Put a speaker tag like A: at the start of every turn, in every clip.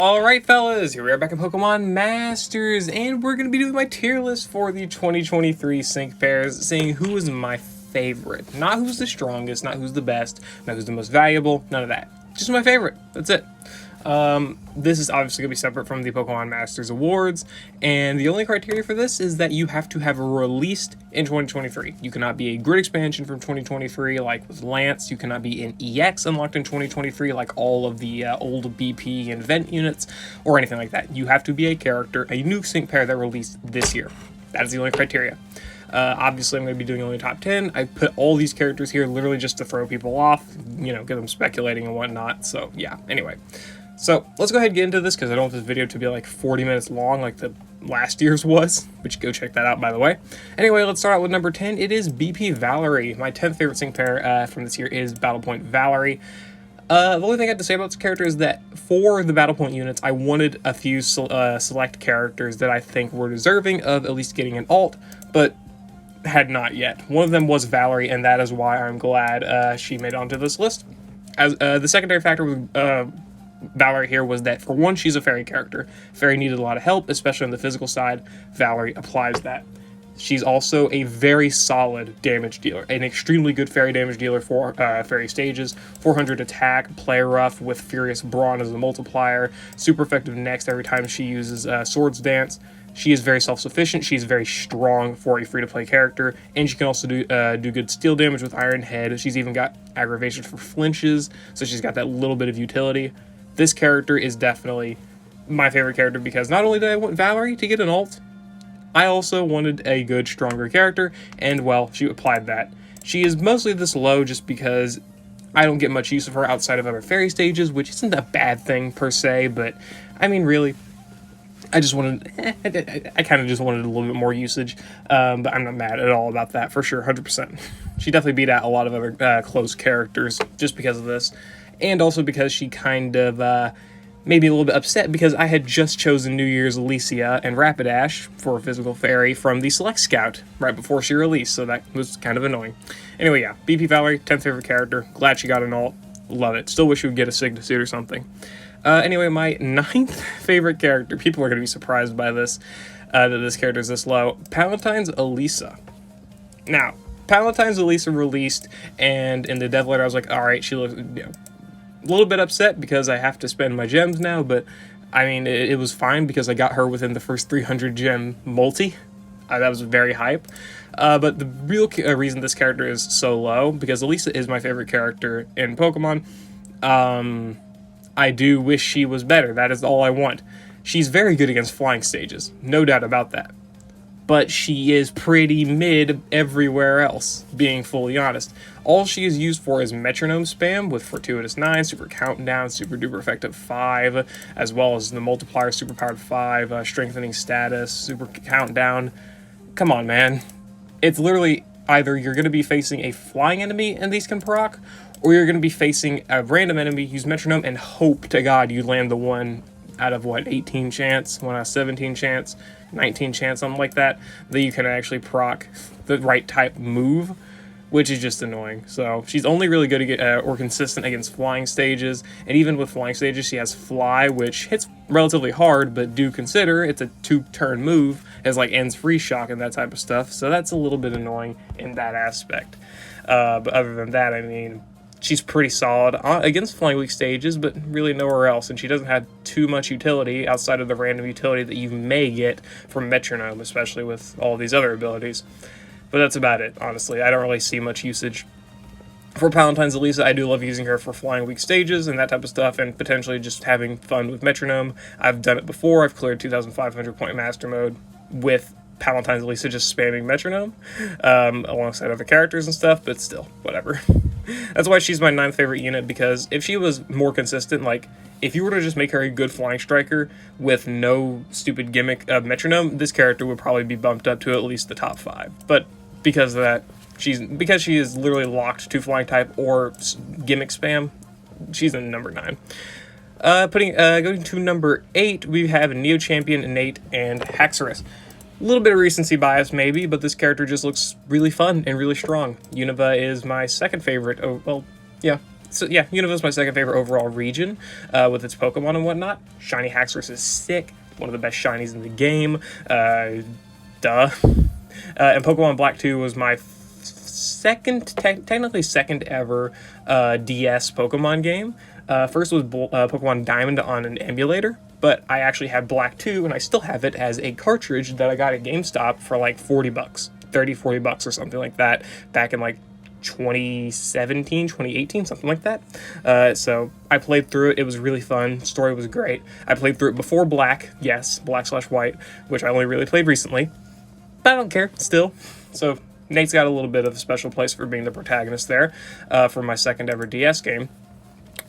A: Alright fellas, here we are back at Pokemon Masters, and we're going to be doing my tier list for the 2023 sync pairs, seeing who is my favorite. Not who's the strongest, not who's the best, not who's the most valuable, none of that. Just my favorite, that's it. This is obviously going to be separate from the Pokemon Masters Awards, and the only criteria for this is that you have to have released in 2023. You cannot be a grid expansion from 2023 like with Lance, you cannot be an EX unlocked in 2023 like all of the old BP and Vent units, or anything like that. You have to be a character, a new sync pair that released this year. That is the only criteria. Obviously, I'm going to be doing only top 10. I put all these characters here literally just to throw people off, you know, get them speculating and whatnot, so yeah, anyway. So, let's go ahead and get into this, because I don't want this video to be like 40 minutes long like the last year's was, which go check that out, by the way. Anyway, let's start out with number 10. It is BP Valerie. My 10th favorite sync pair from this year is Battle Point Valerie. The only thing I have to say about this character is that for the Battle Point units, I wanted a few select characters that I think were deserving of at least getting an alt, but had not yet. One of them was Valerie, and that is why I'm glad she made it onto this list. As the secondary factor with Valerie here was that, for one, she's a fairy character. Fairy needed a lot of help, especially on the physical side. Valerie applies that. She's also a very solid damage dealer, an extremely good fairy damage dealer for fairy stages. 400 attack, play rough with Furious Brawn as a multiplier, super effective next every time she uses Swords Dance. She is very self-sufficient, she's very strong for a free-to-play character, and she can also do good steel damage with Iron Head. She's even got aggravation for flinches, so she's got that little bit of utility. This character is definitely my favorite character because not only did I want Valerie to get an alt, I also wanted a good, stronger character, and well, she applied that. She is mostly this low just because I don't get much use of her outside of other fairy stages, which isn't a bad thing per se, but I mean, really, I just wanted, I kind of just wanted a little bit more usage, but I'm not mad at all about that, for sure, 100%. She definitely beat out a lot of other close characters just because of this, and also because she kind of made me a little bit upset because I had just chosen New Year's Lisa and Rapidash for Physical Fairy from the Select Scout right before she released, so that was kind of annoying. Anyway, yeah, BP Valerie, 10th favorite character, glad she got an alt, love it, still wish we would get a Signa suit or something. Anyway, my 9th favorite character, people are going to be surprised by this, that this character is this low, Palentines Lisa. Now, Palentines Lisa released, and in the dev letter I was like, alright, she looks, you know, a little bit upset because I have to spend my gems now, but I mean, it was fine because I got her within the first 300 gem multi. That was very hype. But the real reason this character is so low, because Lisa is my favorite character in Pokemon. I do wish she was better. That is all I want. She's very good against flying stages, no doubt about that. But she is pretty mid everywhere else, being fully honest. All she is used for is Metronome spam with Fortuitous 9, Super Countdown, Super Duper Effective 5, as well as the Multiplier Super Powered 5, Strengthening Status, Super Countdown. Come on, man. It's literally either you're going to be facing a flying enemy and these can proc, or you're going to be facing a random enemy, use Metronome, and hope to God you land the one out of, what, 18 chance, 1 out of 17 chance, 19 chance, something like that, that you can actually proc the right type move, which is just annoying. So she's only really good or consistent against flying stages, and even with flying stages she has Fly, which hits relatively hard, but do consider it's a 2-turn move, as like ends free shock and that type of stuff, so that's a little bit annoying in that aspect. But other than that, I mean, she's pretty solid against flying weak stages, but really nowhere else, and she doesn't have too much utility outside of the random utility that you may get from Metronome, especially with all these other abilities. But that's about it, honestly. I don't really see much usage. For Palentines Lisa, I do love using her for flying weak stages and that type of stuff, and potentially just having fun with Metronome. I've done it before. I've cleared 2,500 point master mode with Palentines Lisa just spamming Metronome, alongside other characters and stuff, but still, whatever. That's why she's my 9th favorite unit, because if she was more consistent, like, if you were to just make her a good flying striker with no stupid gimmick of Metronome, this character would probably be bumped up to at least the top 5. But because of that, because she is literally locked to flying type or gimmick spam, she's in number 9. Going to number 8, we have Neo Champion, Nate, and Haxorus. A little bit of recency bias, maybe, but this character just looks really fun and really strong. Unova is my 2nd favorite. Oh, well, yeah, So yeah, Univa's my second favorite overall region, with its Pokemon and whatnot. Shiny Haxorus is sick, one of the best shinies in the game, duh. And Pokemon Black 2 was my technically second ever DS Pokemon game. First was Pokemon Diamond on an emulator, but I actually had Black 2, and I still have it as a cartridge that I got at GameStop for like 40 bucks, 30, 40 bucks or something like that, back in like 2017, 2018, something like that. So I played through it. It was really fun. Story was great. I played through it before Black, yes, Black/White, which I only really played recently, but I don't care still. So Nate's got a little bit of a special place for being the protagonist there, for my second ever DS game.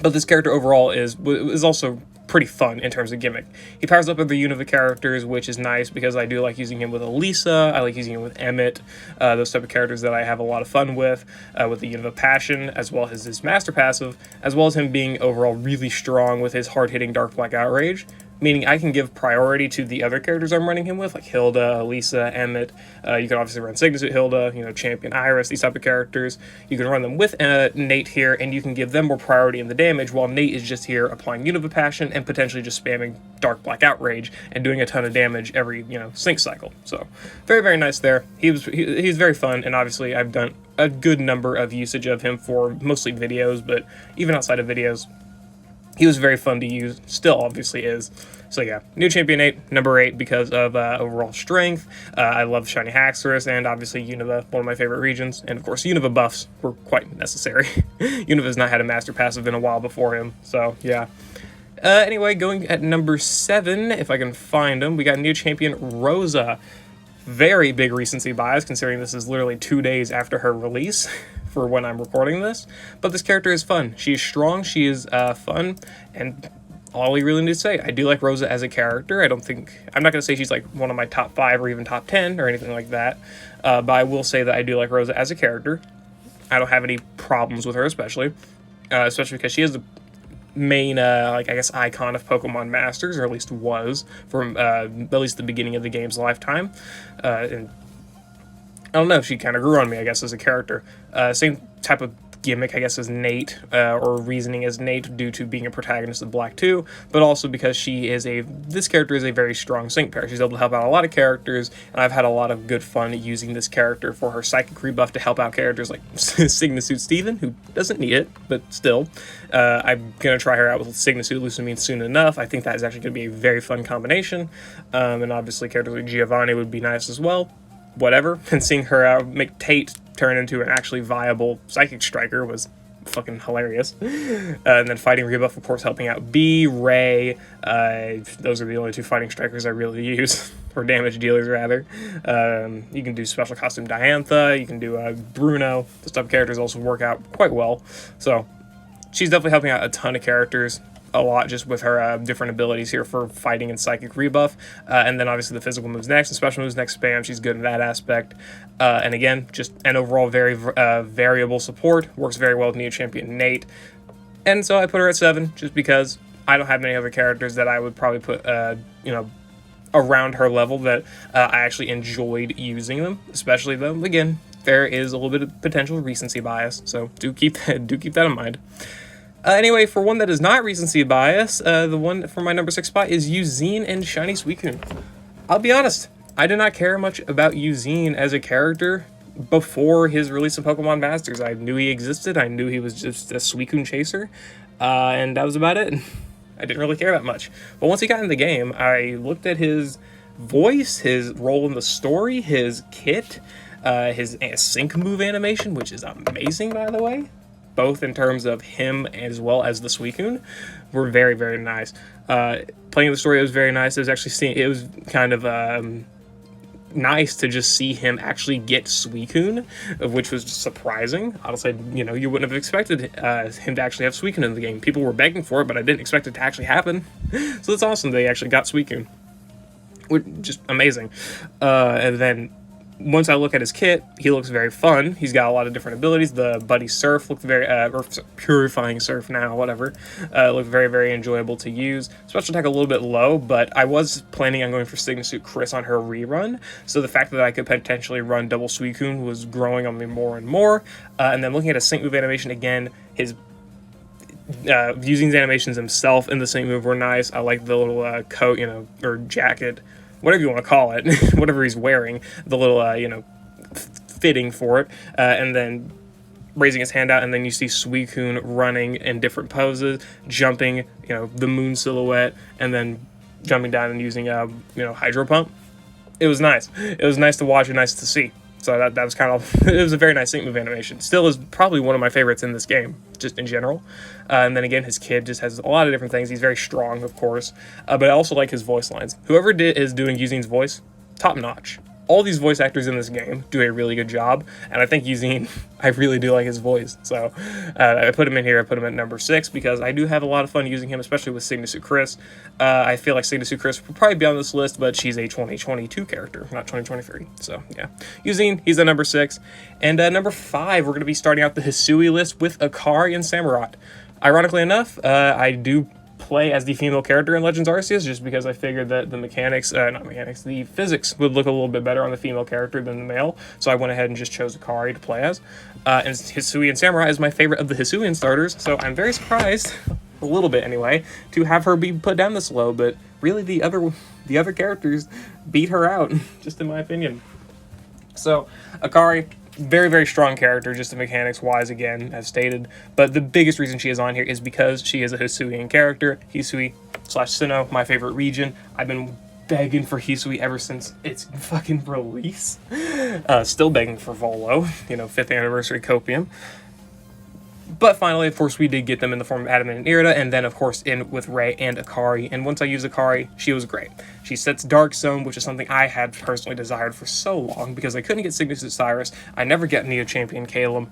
A: But this character overall is also pretty fun in terms of gimmick. He powers up with the Unova characters, which is nice because I do like using him with Lisa. I like using him with Emmett, those type of characters that I have a lot of fun with the Unova Passion, as well as his Master Passive, as well as him being overall really strong with his hard-hitting Dark Black Outrage, meaning I can give priority to the other characters I'm running him with, like Hilda, Lisa, Emmett. You can obviously run Cygnus with Hilda, Champion Iris, these type of characters. You can run them with Nate here, and you can give them more priority in the damage, while Nate is just here applying Unova Passion and potentially just spamming Dark Black Outrage and doing a ton of damage every, sync cycle. So, very, very nice there. He's very fun, and obviously I've done a good number of usage of him for mostly videos, but even outside of videos, he was very fun to use, still obviously is. So yeah, new Champion 8, number 8 because of overall strength. I love Shiny Haxorus, and obviously Unova, one of my favorite regions. And of course, Unova buffs were quite necessary. Unova's not had a Master Passive in a while before him, so yeah. Anyway, going at number 7, if I can find him, we got new Champion Rosa. Very big recency bias, considering this is literally 2 days after her release for when I'm recording this. But this character is fun. She is strong, she is fun, and all we really need to say, I do like Rosa as a character. I'm not going to say she's like one of my top 5 or even top 10 or anything like that, but I will say that I do like Rosa as a character. I don't have any problems with her, especially because she is the main, icon of Pokemon Masters, or at least was, from at least the beginning of the game's lifetime. And I don't know, she kind of grew on me, I guess, as a character. Same type of gimmick, I guess, as Nate, or reasoning as Nate, due to being a protagonist of Black 2, but also because this character is a very strong sync pair. She's able to help out a lot of characters, and I've had a lot of good fun using this character for her psychic rebuff to help out characters like Cygnus Steven, who doesn't need it, but still. I'm going to try her out with Cygnus Lusamine soon enough. I think that is actually going to be a very fun combination, and obviously characters like Giovanni would be nice as well. Whatever, and seeing her make Tate turn into an actually viable Psychic Striker was fucking hilarious. And then Fighting Rebuff, of course, helping out B, Ray. Those are the only 2 Fighting Strikers I really use, or damage dealers, rather. You can do Special Costume Diantha, you can do Bruno. Those type of characters also work out quite well. So, she's definitely helping out a ton of characters. A lot just with her different abilities here for fighting and psychic rebuff, and then obviously the physical moves next and special moves next spam. She's good in that aspect, and again, just an overall very variable support. Works very well with new champion Nate, and so I put her at 7 just because I don't have many other characters that I would probably put around her level that I actually enjoyed using them. Especially though, again, there is a little bit of potential recency bias, so do keep that in mind. Anyway, for one that is not recency bias, the one for my number 6 spot is Zenia and Shiny Suicune. I'll be honest, I did not care much about Zenia as a character before his release of Pokemon Masters. I knew he existed, I knew he was just a Suicune chaser, and that was about it. I didn't really care that much. But once he got in the game, I looked at his voice, his role in the story, his kit, his sync move animation, which is amazing, by the way. Both in terms of him as well as the Suicune, were very, very nice. Playing the story, it was very nice. It was kind of nice to just see him actually get Suicune, which was surprising. Honestly, you wouldn't have expected him to actually have Suicune in the game. People were begging for it, but I didn't expect it to actually happen. So it's awesome they actually got Suicune. Just amazing. And then once I look at his kit, he looks very fun. He's got a lot of different abilities. The Buddy Surf looked very, or Purifying Surf now, whatever, looked very, very enjoyable to use. Special attack a little bit low, but I was planning on going for Cygnus Chris on her rerun, so the fact that I could potentially run double Suicune was growing on me more and more. And then looking at a sync move animation again, his Using his animations himself in the sync move were nice. I like the little coat, or jacket, whatever you want to call it, whatever he's wearing, the little, fitting for it, and then raising his hand out, and then you see Suicune running in different poses, jumping, the moon silhouette, and then jumping down and using, Hydro Pump. It was nice. It was nice to watch and nice to see. So that was kind of, it was a very nice sync move animation. Still is probably one of my favorites in this game, just in general. And then again, his kid just has a lot of different things. He's very strong, of course, but I also like his voice lines. Whoever is doing Yuzin's voice, top notch. All these voice actors in this game do a really good job, and I think Yuzin, I really do like his voice. So I put him in here. I put him at number 6 because I do have a lot of fun using him, especially with Signature Chris. I feel like Signature Chris would probably be on this list, but she's a 2022 character, not 2023. So yeah, Yuzin, he's at number 6. And number 5, we're going to be starting out the Hisui list with Akari and Samurott. Ironically enough, I do play as the female character in Legends Arceus just because I figured that the the physics would look a little bit better on the female character than the male, so I went ahead and just chose Akari to play as. And Hisui and Samurai is my favorite of the Hisuian starters, so I'm very surprised, a little bit anyway, to have her be put down this low, but really the other characters beat her out, just in my opinion. So, Akari, very, very strong character, just the mechanics-wise, again, as stated. But the biggest reason she is on here is because she is a Hisuian character. Hisui/Sinnoh, my favorite region. I've been begging for Hisui ever since its fucking release. Still begging for Volo, 5th anniversary copium. But finally, of course, we did get them in the form of Adamant and Arida, and then, of course, in with Ray and Akari. And once I used Akari, she was great. She sets Dark Zone, which is something I had personally desired for so long, because I couldn't get Signature Cyrus, I never get Neo Champion Calum,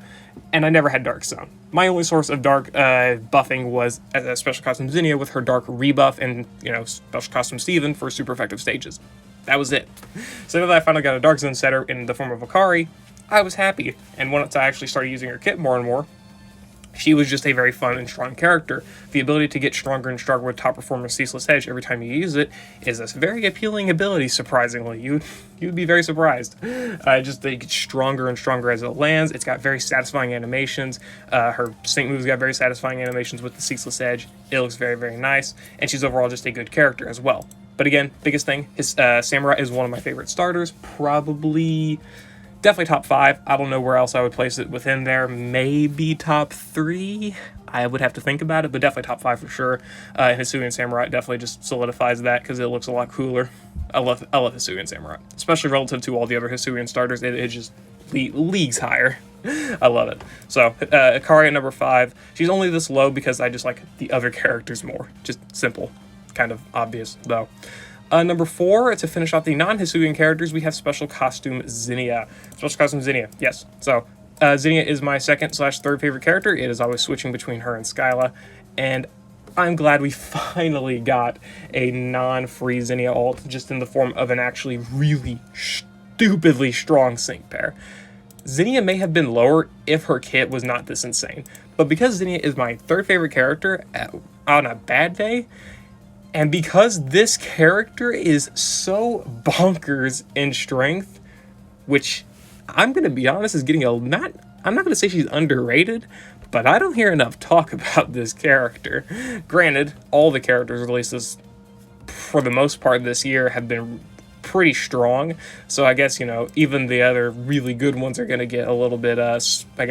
A: and I never had Dark Zone. My only source of dark buffing was as a Special Costume Zenia with her Dark rebuff, and, Special Costume Steven for super effective stages. That was it. So now that I finally got a Dark Zone setter in the form of Akari, I was happy. And once I actually started using her kit more and more, she was just a very fun and strong character. The ability to get stronger and stronger with top performance Ceaseless Edge every time you use it is a very appealing ability, surprisingly. You'd be very surprised. Just it gets stronger and stronger as it lands. It's got very satisfying animations. Her sync moves got very satisfying animations with the Ceaseless Edge. It looks very, very nice. And she's overall just a good character as well. But again, biggest thing, his Samurai is one of my favorite starters. Definitely top 5. I don't know where else I would place it within there. Maybe top 3. I would have to think about it, but definitely top 5 for sure. And Hisui and Samurai definitely just solidifies that because it looks a lot cooler. I love Hisui and Samurai, especially relative to all the other Hisuian starters. It just leagues higher. I love it. So Akari at number 5. She's only this low because I just like the other characters more. Just simple, kind of obvious though. Number 4, to finish off the non-Hisuian characters, we have Special Costume Zenia. Special Costume Zenia, yes. So, Zenia is my second/third favorite character. It is always switching between her and Skyla, and I'm glad we finally got a non-free Zenia ult, just in the form of an actually really stupidly strong sync pair. Zenia may have been lower if her kit was not this insane, but because Zenia is my third favorite character on a bad day, and because this character is so bonkers in strength, which I'm going to be honest is getting I'm not going to say she's underrated, but I don't hear enough talk about this character. Granted, all the characters released for the most part this year have been pretty strong, so I guess, even the other really good ones are going to get a little bit,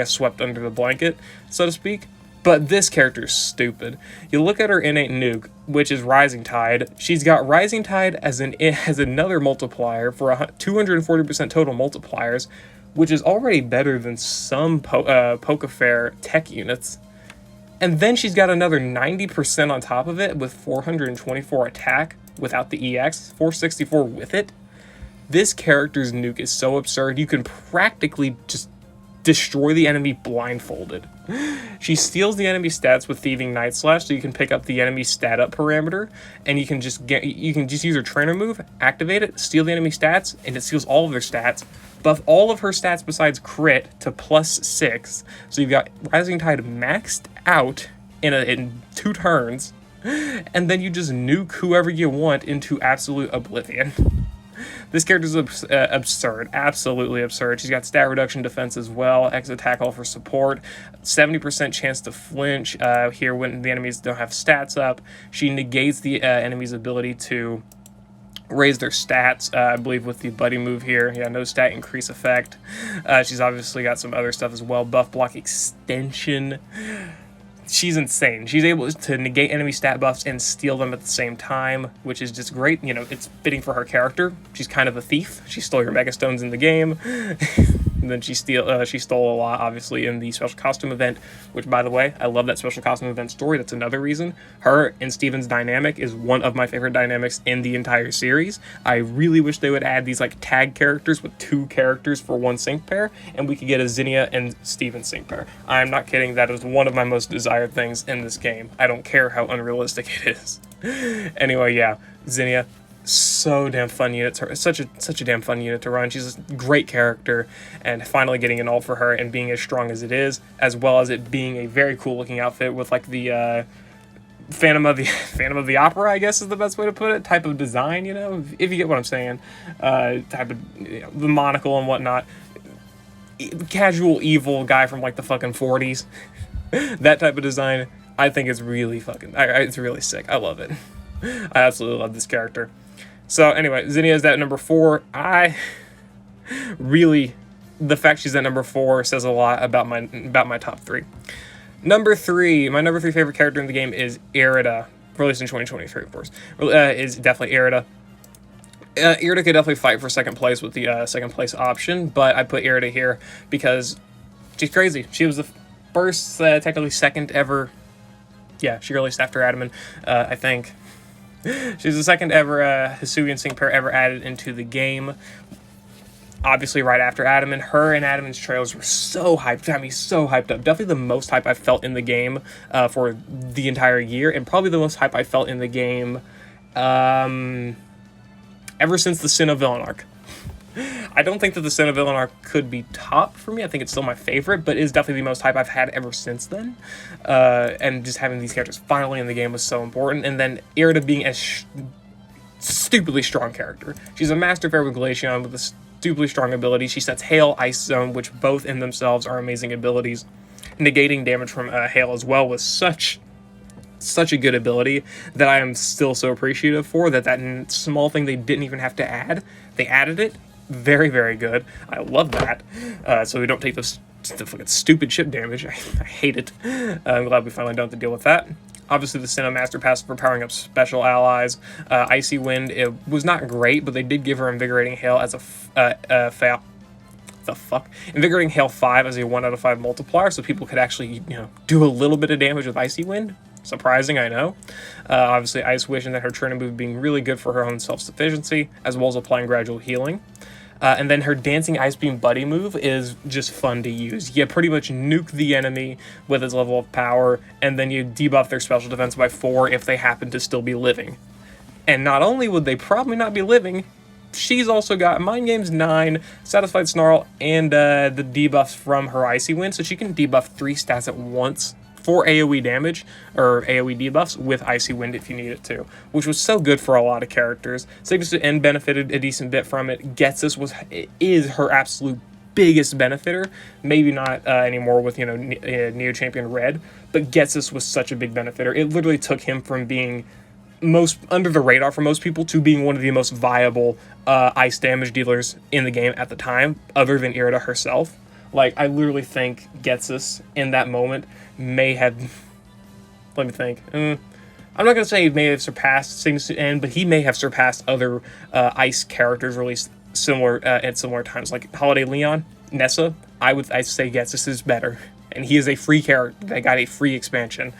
A: swept under the blanket, so to speak. But this character is stupid. You look at her innate nuke, which is Rising Tide. She's got Rising Tide as another multiplier for 240% total multipliers, which is already better than some Pokefair tech units. And then she's got another 90% on top of it with 424 attack without the EX, 464 with it. This character's nuke is so absurd, you can practically just destroy the enemy blindfolded. She steals the enemy stats with Thieving Night Slash, so you can pick up the enemy stat up parameter, and you can just use her trainer move, activate it, steal the enemy stats, and it steals all of their stats. Buff all of her stats besides crit to +6, so you've got Rising Tide maxed out in 2 turns, and then you just nuke whoever you want into absolute oblivion. This character's absurd, absolutely absurd. She's got stat reduction defense as well, X attack all for support, 70% chance to flinch here when the enemies don't have stats up. She negates the enemy's ability to raise their stats, I believe, with the buddy move here. Yeah, no stat increase effect. She's obviously got some other stuff as well. Buff block extension. She's insane. She's able to negate enemy stat buffs and steal them at the same time, which is just great. You know, it's fitting for her character. She's kind of a thief. She stole your Mega Stones in the game. And then she stole a lot, obviously, in the special costume event, which, by the way, I love that special costume event story. That's another reason. Her and Steven's dynamic is one of my favorite dynamics in the entire series. I really wish they would add these, like, tag characters with 2 characters for 1 sync pair, and we could get a Zenia and Steven sync pair. I'm not kidding. That is one of my most desired things in this game. I don't care how unrealistic it is. Anyway, yeah, Zenia, so damn fun unit to, such a damn fun unit to run. She's a great character, and finally getting an ult for her and being as strong as it is, as well as it being a very cool looking outfit with like the Phantom of the Opera, I guess is the best way to put it, type of design, you know, if you get what I'm saying. Type of, you know, the monocle and whatnot. Casual evil guy from like the fucking 40s. That type of design, I think is really fucking, it's really sick. I love it. I absolutely love this character. So anyway, Zenia is at number 4. I really, the fact she's at number 4 says a lot about my top 3. Number 3, my number 3 favorite character in the game is Arida, released in 2023, of course. Is definitely Arida. Arida could definitely fight for second place with the second place option, but I put Arida here because she's crazy. She was the first, technically second ever. Yeah, she released after Adaman, I think. She's the second ever Hisuian sync pair ever added into the game. Obviously, right after Adaman. Her and Adaman's trailers were so hyped. Got me so hyped up. Definitely the most hype I felt in the game for the entire year, and probably the most hype I felt in the game ever since the Sin of Villain arc. I don't think that the Sin of Villain arc could be top for me. I think it's still my favorite, but it is definitely the most hype I've had ever since then. And just having these characters finally in the game was so important. And then Arida being a stupidly strong character. She's a master fair with Glaceon with a stupidly strong ability. She sets Hail, Ice Zone, which both in themselves are amazing abilities. Negating damage from Hail as well was such a good ability that I am still so appreciative for. That small thing they didn't even have to add. They added it. Very, very good. I love that. So we don't take the fucking stupid chip damage. I hate it. I'm glad we finally don't have to deal with that. Obviously, the Sinnoh Master passive for powering up special allies. Icy Wind, it was not great, but they did give her Invigorating Hail as a fail. The fuck? Invigorating Hail 5 as a 1 out of 5 multiplier, so people could actually, you know, do a little bit of damage with Icy Wind. Surprising, I know. Obviously, Ice Wish and then her turn and move being really good for her own self-sufficiency, as well as applying gradual healing. And then her Dancing Ice Beam buddy move is just fun to use. You pretty much nuke the enemy with its level of power, and then you debuff their special defense by 4 if they happen to still be living. And not only would they probably not be living, she's also got Mind Games 9, Satisfied Snarl, and the debuffs from her Icy Wind, so she can debuff 3 stats at once for AoE damage, or AoE debuffs, with Icy Wind if you need it to, which was so good for a lot of characters. Cygnus to End benefited a decent bit from it. Getsus is her absolute biggest benefitter, maybe not anymore with, you know, Neo Champion Red, but Getsus was such a big benefitter. It literally took him from being most under the radar for most people to being one of the most viable ice damage dealers in the game at the time, other than Irida herself. Like, I literally think Getsus in that moment may have, let me think, I'm not going to say he may have surpassed Cygnus to End, but he may have surpassed other ice characters released similar at similar times, like Holiday Leon, Nessa. I'd say Getsus is better, and he is a free character that got a free expansion.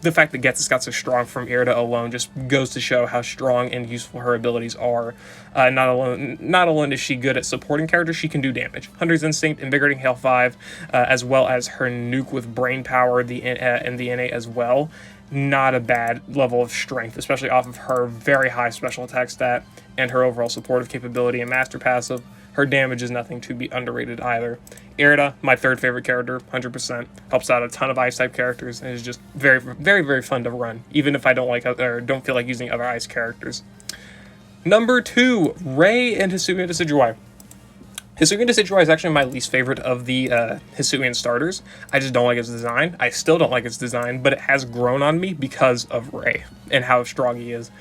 A: The fact that Getsus got so strong from Irida alone just goes to show how strong and useful her abilities are. Not alone is she good at supporting characters, she can do damage. Hunter's Instinct, Invigorating Hail 5, as well as her nuke with Brain Power and the NA as well. Not a bad level of strength, especially off of her very high special attack stat and her overall supportive capability and master passive. Her damage is nothing to be underrated either. Irida, my third favorite character, 100%. Helps out a ton of ice-type characters and is just very, very, very fun to run, even if I don't like or don't feel like using other ice characters. Number 2, Ray and Hisuian Decidueye. Hisuian Decidueye is actually my least favorite of the Hisuian starters. I just don't like its design. I still don't like its design, but it has grown on me because of Ray and how strong he is.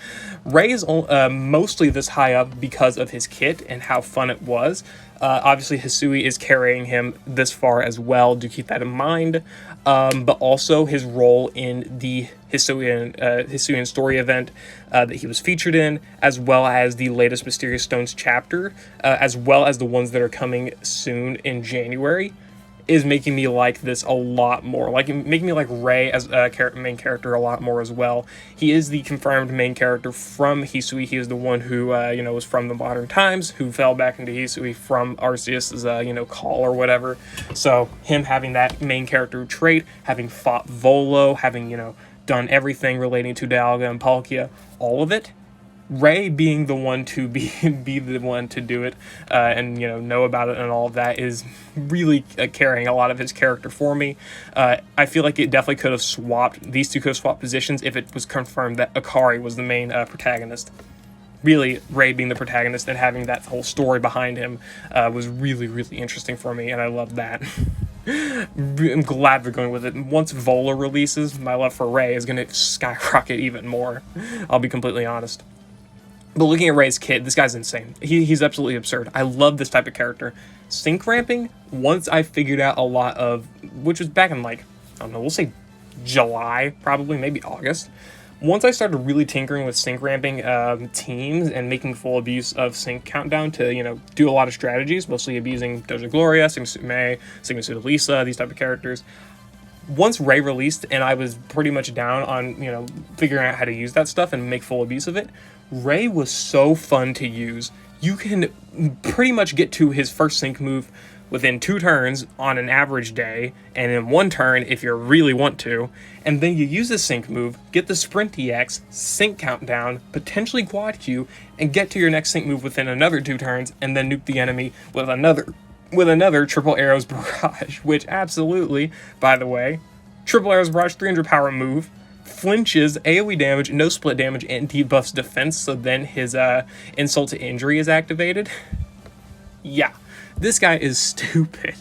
A: Ray is mostly this high up because of his kit and how fun it was. Obviously, Hisui is carrying him this far as well. Do keep that in mind. But also his role in the Hisuian story event that he was featured in, as well as the latest Mysterious Stones chapter, as well as the ones that are coming soon in January, is making me like this a lot more. Like, making me like Ray as a main character a lot more as well. He is the confirmed main character from Hisui. He is the one who, was from the modern times, who fell back into Hisui from Arceus's, call or whatever. So, him having that main character trait, having fought Volo, having, done everything relating to Dialga and Palkia, all of it, Ray being the one to be the one to do it and know about it and all of that is really carrying a lot of his character for me. I feel like it definitely could have swapped, these two could have swapped positions if it was confirmed that Akari was the main protagonist. Really, Ray being the protagonist and having that whole story behind him was really, really interesting for me, and I love that. I'm glad they're going with it. Once Vola releases, my love for Ray is going to skyrocket even more. I'll be completely honest. But looking at Ray's kit, this guy's insane. He's absolutely absurd. I love this type of character. Sync ramping, once I figured out a lot of, which was back in we'll say July, probably, maybe August. Once I started really tinkering with sync ramping teams and making full abuse of sync countdown to, do a lot of strategies, mostly abusing Doja Gloria, Sigma Suit May, Sigma Suit Lisa, these type of characters. Once Ray released and I was pretty much down on, figuring out how to use that stuff and make full abuse of it, Ray was so fun to use. You can pretty much get to his first sync move within 2 turns on an average day, and in 1 turn if you really want to, and then you use the sync move, get the Sprint EX, sync countdown, potentially quad Q, and get to your next sync move within another 2 turns, and then nuke the enemy with another Triple Arrows Barrage, which absolutely, by the way, Triple Arrows Barrage 300 power move, flinches, AoE damage, no split damage, and debuffs defense, so then his insult to injury is activated. Yeah, this guy is stupid.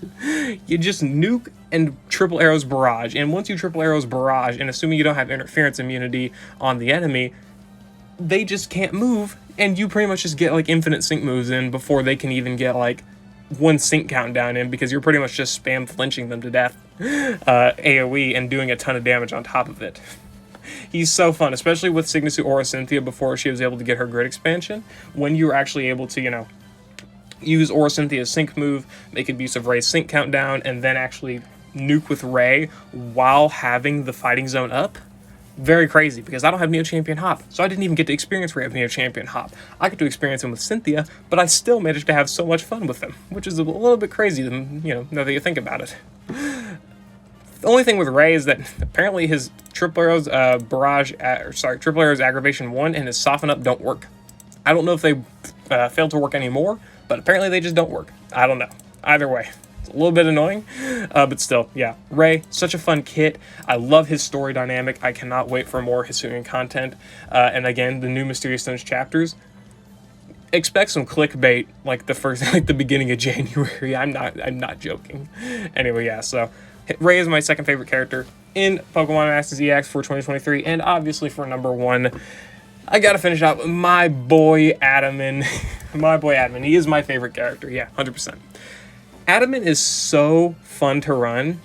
A: You just nuke and Triple Arrows Barrage, and once you Triple Arrows Barrage, and assuming you don't have interference immunity on the enemy, they just can't move, and you pretty much just get infinite sync moves in before they can even get 1 sync countdown in, because you're pretty much just spam flinching them to death AoE and doing a ton of damage on top of it. He's so fun, especially with Signasu Aura Cynthia before she was able to get her grid expansion. When you were actually able to, use Aura Cynthia's sync move, make abuse of Ray's sync countdown, and then actually nuke with Ray while having the fighting zone up. Very crazy, because I don't have Neo Champion Hop, so I didn't even get to experience Ray with Neo Champion Hop. I get to experience him with Cynthia, but I still managed to have so much fun with him, which is a little bit crazy, now that you think about it. The only thing with Ray is that apparently his Triple Arrows Triple Arrows Aggravation 1 and his Soften Up don't work. I don't know if they failed to work anymore, but apparently they just don't work. I don't know. Either way, it's a little bit annoying, but still, yeah. Ray, such a fun kit. I love his story dynamic. I cannot wait for more Hisuian content. And again, the new Mysterious Stones chapters. Expect some clickbait the beginning of January. I'm not joking. Anyway, yeah, so Ray is my second favorite character in Pokemon Masters EX for 2023, and obviously for number 1, I gotta finish out with my boy Adaman. My boy Adaman, he is my favorite character, yeah, 100%. Adaman is so fun to run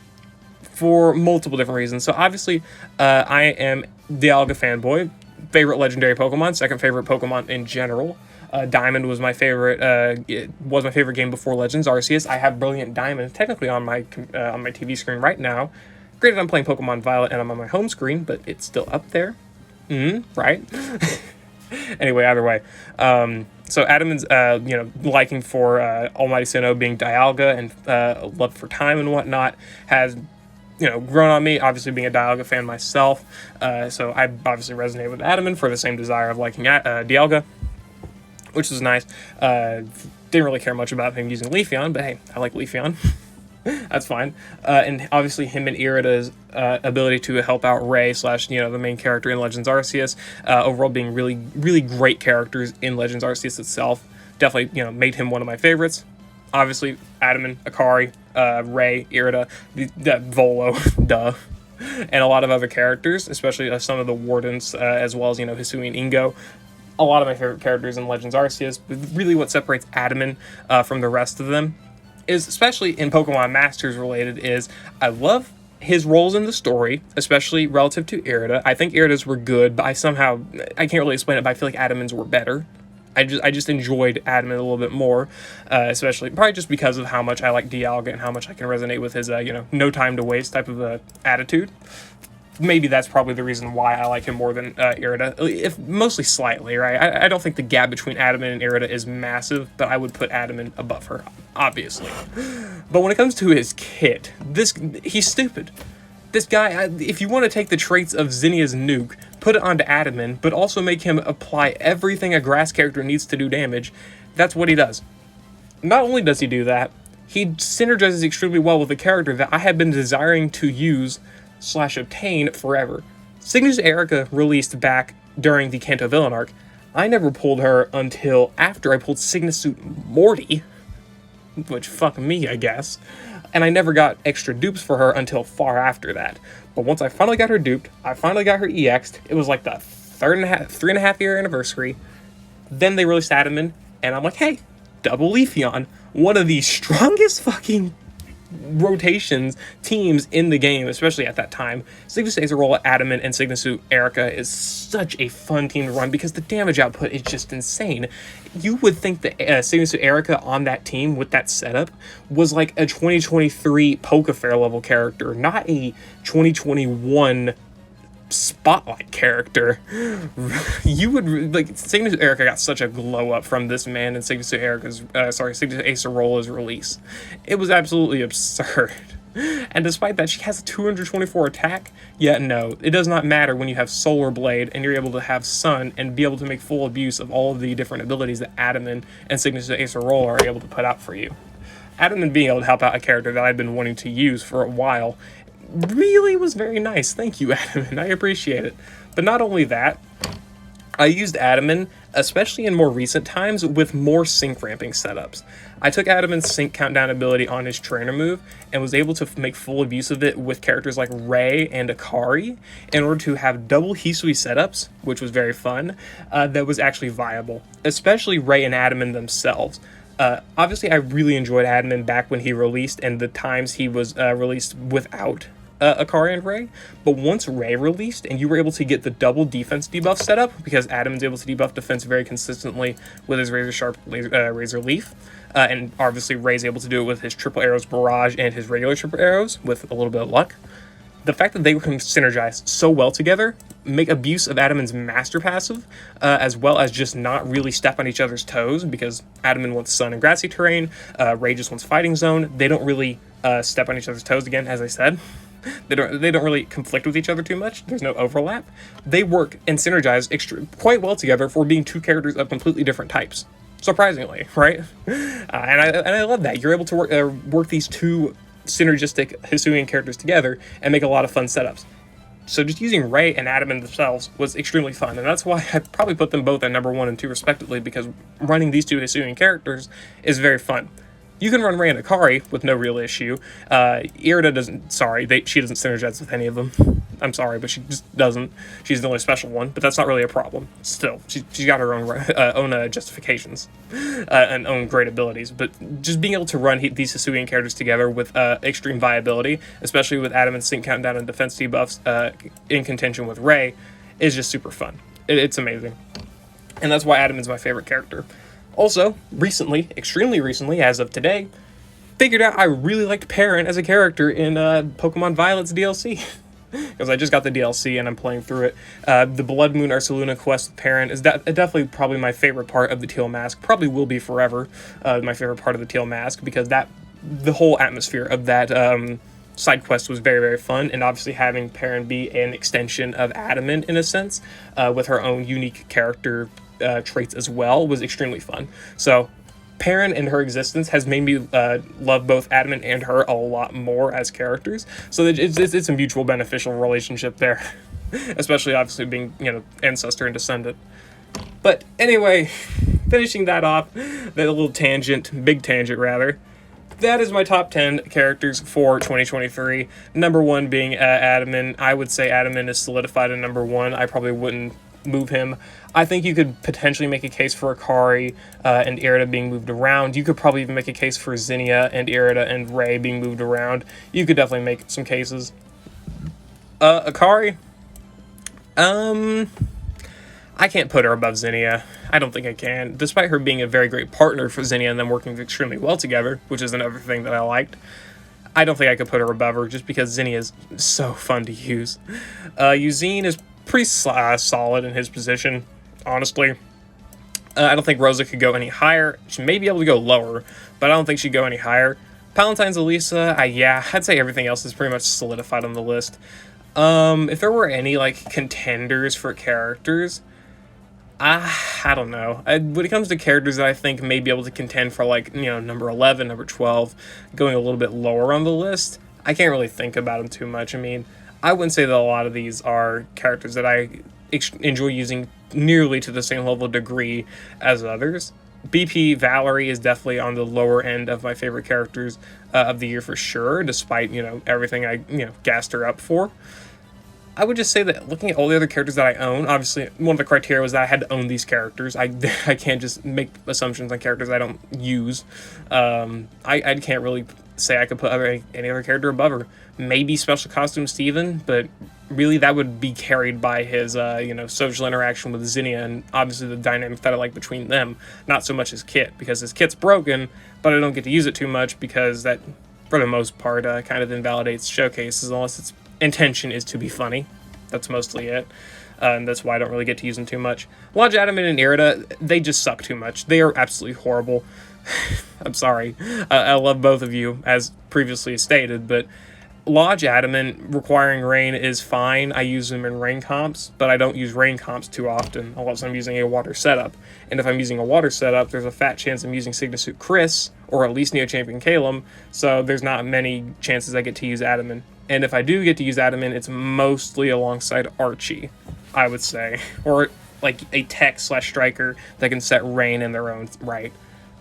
A: for multiple different reasons. So obviously, I am Dialga fanboy, favorite legendary Pokemon, second favorite Pokemon in general. Diamond was my favorite. It was my favorite game before Legends Arceus. I have Brilliant Diamond technically on my TV screen right now. Granted, I'm playing Pokemon Violet and I'm on my home screen, but it's still up there. Right? Anyway, either way. So Adaman's, liking for Almighty Sinnoh being Dialga and love for time and whatnot has, grown on me, obviously being a Dialga fan myself. So I obviously resonate with Adaman for the same desire of liking Dialga, which is nice. Didn't really care much about him using Leafeon, but hey, I like Leafeon. That's fine. And obviously him and Irida's ability to help out Ray slash, the main character in Legends Arceus, overall being really, really great characters in Legends Arceus itself. Definitely, made him one of my favorites. Obviously, Adaman, Akari, Ray, Irida, that Volo, duh. And a lot of other characters, especially some of the Wardens, as well as, Hisui and Ingo. A lot of my favorite characters in Legends Arceus, but really what separates Adaman from the rest of them is, especially in Pokemon Masters related, is I love his roles in the story, especially relative to Irida. I think Irida's were good, but I can't really explain it, but I feel like Adaman's were better. I just enjoyed Adaman a little bit more, especially probably just because of how much I like Dialga and how much I can resonate with his, no time to waste type of attitude. Maybe that's probably the reason why I like him more than Irida, if mostly slightly, right? I don't think the gap between Adaman and Irida is massive, but I would put Adaman above her, obviously. But when it comes to his kit, he's stupid. This guy, if you want to take the traits of Zenia's nuke, put it onto Adaman, but also make him apply everything a grass character needs to do damage, that's what he does. Not only does he do that, he synergizes extremely well with a character that I have been desiring to use / obtain forever. Cygnus Erica released back during the Kanto Villain arc. I never pulled her until after I pulled Cygnus Morty, which fuck me, I guess. And I never got extra dupes for her until far after that. But once I finally got her duped, I finally got her EX'd. It was like the 3.5 year anniversary. Then they released Adaman, and I'm like, hey, double Leafeon, one of the strongest fucking rotations teams in the game, especially at that time. Cygnus Acerrola, Adaman, and Cygnus Erica is such a fun team to run because the damage output is just insane. You would think that Cygnus Erica on that team with that setup was like a 2023 Pokefair level character, not a 2021 Spotlight character. You would like Cygnus Erica got such a glow up from this man and Cygnus Acerrola's release. It was absolutely absurd. And despite that, she has a 224 attack. Yet no, it does not matter when you have Solar Blade and you're able to have Sun and be able to make full abuse of all of the different abilities that Adaman and Cygnus Acerrola are able to put out for you. Adaman being able to help out a character that I've been wanting to use for a while really was very nice. Thank you, Adaman. I appreciate it. But not only that, I used Adaman, especially in more recent times, with more sync ramping setups. I took Adaman's sync countdown ability on his trainer move and was able to make full abuse of it with characters like Ray and Akari in order to have double Hisui setups, which was very fun, that was actually viable, especially Ray and Adaman themselves. Obviously, I really enjoyed Adaman back when he released and the times he was released without Akari and Ray, but once Ray released and you were able to get the double defense debuff setup, because Adaman's able to debuff defense very consistently with his Razor Sharp Razor Leaf, and obviously Ray's able to do it with his Triple Arrows Barrage and his regular Triple Arrows with a little bit of luck. The fact that they can synergize so well together, make abuse of Adaman's Master Passive, as well as just not really step on each other's toes, because Adaman wants Sun and Grassy Terrain, Ray just wants Fighting Zone. They don't really step on each other's toes again, as I said. They don't really conflict with each other too much. There's no overlap. They work and synergize quite well together for being two characters of completely different types. Surprisingly, right? And I love that. You're able to work these two synergistic Hisuian characters together and make a lot of fun setups. So just using Ray and Adaman themselves was extremely fun, and that's why I probably put them both at number 1 and 2 respectively, because running these two Hisuian characters is very fun. You can run Ray and Akari with no real issue. Irida doesn't, she doesn't synergize with any of them. I'm sorry, but she just doesn't. She's the only special one, but that's not really a problem. Still, she's got her own justifications and own great abilities, but just being able to run these Hisuian characters together with extreme viability, especially with Adaman's sync countdown and defense debuffs in contention with Ray, is just super fun. It's amazing. And that's why Adaman's my favorite character. Also, recently, extremely recently, as of today, figured out I really liked Perrin as a character in Pokemon Violet's DLC. Because I just got the DLC and I'm playing through it. The Blood Moon Ursaluna quest with Perrin is definitely probably my favorite part of the Teal Mask. Probably will be forever my favorite part of the Teal Mask, because the whole atmosphere of that side quest was very, very fun. And obviously having Perrin be an extension of Adaman in a sense, with her own unique character traits as well, was extremely fun. So Perrin and her existence has made me love both Adamant and her a lot more as characters. So it's a mutual beneficial relationship there, especially obviously being, you know, ancestor and descendant. But anyway, finishing that off, that little tangent, big tangent rather, that is my top 10 characters for 2023. Number 1 being Adamant. I would say Adamant is solidified in number 1. I probably wouldn't move him. I think you could potentially make a case for Akari and Arida being moved around. You could probably even make a case for Zenia and Arida and Ray being moved around. You could definitely make some cases. Akari, I can't put her above Zenia. I don't think I can, despite her being a very great partner for Zenia and them working extremely well together, which is another thing that I liked. I don't think I could put her above her just because Zenia is so fun to use. Eugene is pretty solid in his position, honestly. I don't think Rosa could go any higher. She may be able to go lower, but I don't think she'd go any higher. Palentines Lisa, yeah, I'd say everything else is pretty much solidified on the list. If there were any, like, contenders for characters, I don't know. When it comes to characters that I think may be able to contend for, like, you know, number 11, number 12, going a little bit lower on the list, I can't really think about them too much. I mean, I wouldn't say that a lot of these are characters that I enjoy using nearly to the same level of degree as others. BP Valerie is definitely on the lower end of my favorite characters of the year for sure, despite, you know, everything I, you know, gassed her up for. I would just say that looking at all the other characters that I own, obviously one of the criteria was that I had to own these characters. I can't just make assumptions on characters I don't use. I can't really say I could put any other character above her. Maybe Special Costume Steven, but really that would be carried by his you know, social interaction with Zenia and obviously the dynamic that I like between them, not so much his kit, because his kit's broken, but I don't get to use it too much because that, for the most part, kind of invalidates showcases unless its intention is to be funny. That's mostly it. And that's why I don't really get to use them too much. Lodge Adamant and Arida, they just suck too much. They are absolutely horrible. I'm sorry. I love both of you, as previously stated, but Lodge Adamant requiring rain is fine. I use them in rain comps, but I don't use rain comps too often unless I'm using a water setup. And if I'm using a water setup, there's a fat chance I'm using Signasuit Chris, or at least Neo Champion Calum, so there's not many chances I get to use Adamant. And if I do get to use Adamant, it's mostly alongside Archie, I would say. Or like a tech/striker that can set rain in their own right.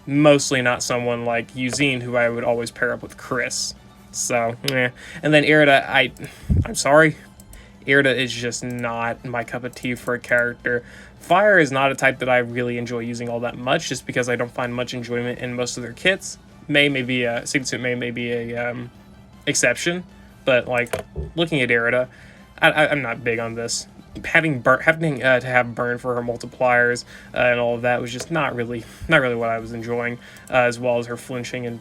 A: Mostly not someone like Eugene, who I would always pair up with Chris. So, yeah. And then Arida, I'm sorry. Arida is just not my cup of tea for a character. Fire is not a type that I really enjoy using all that much, just because I don't find much enjoyment in most of their kits. Signasuit may be a exception, but like looking at Arida, I'm not big on this. Having to have burn for her multipliers and all of that was just not really what I was enjoying, as well as her flinching and,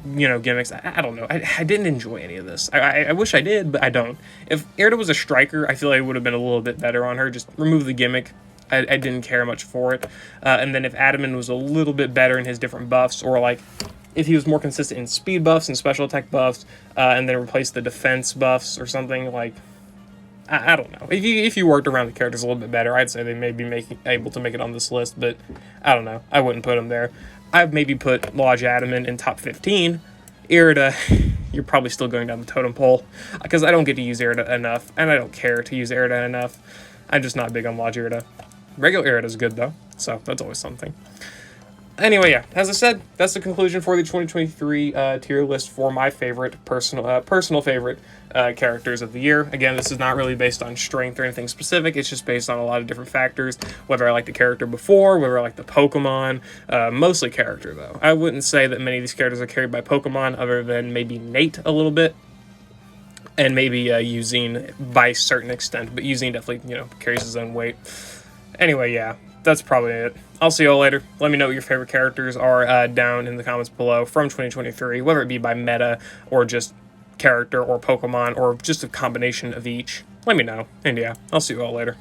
A: you know, gimmicks. I don't know. I didn't enjoy any of this. I wish I did, but I don't. If Arida was a striker, I feel like it would have been a little bit better on her. Just remove the gimmick. I didn't care much for it. And then if Adamant was a little bit better in his different buffs, or like if he was more consistent in speed buffs and special attack buffs, and then replace the defense buffs or something, like, I don't know. If you worked around the characters a little bit better, I'd say they may be able to make it on this list, but I don't know. I wouldn't put them there. I'd maybe put Lodge Adamant in top 15. Arida, you're probably still going down the totem pole, because I don't get to use Arida enough, and I don't care to use Arida enough. I'm just not big on Lodge Arida. Regular Arida is good, though, so that's always something. Anyway, yeah, as I said, that's the conclusion for the 2023 tier list for my favorite personal favorite characters of the year. Again, this is not really based on strength or anything specific. It's just based on a lot of different factors, whether I like the character before, whether I like the Pokemon, mostly character, though. I wouldn't say that many of these characters are carried by Pokemon, other than maybe Nate a little bit, and maybe Eugene by a certain extent, but Eugene definitely, you know, carries his own weight. Anyway, yeah, that's probably it. I'll see you all later. Let me know what your favorite characters are down in the comments below from 2023, whether it be by meta or just character or Pokemon or just a combination of each. Let me know. And yeah, I'll see you all later.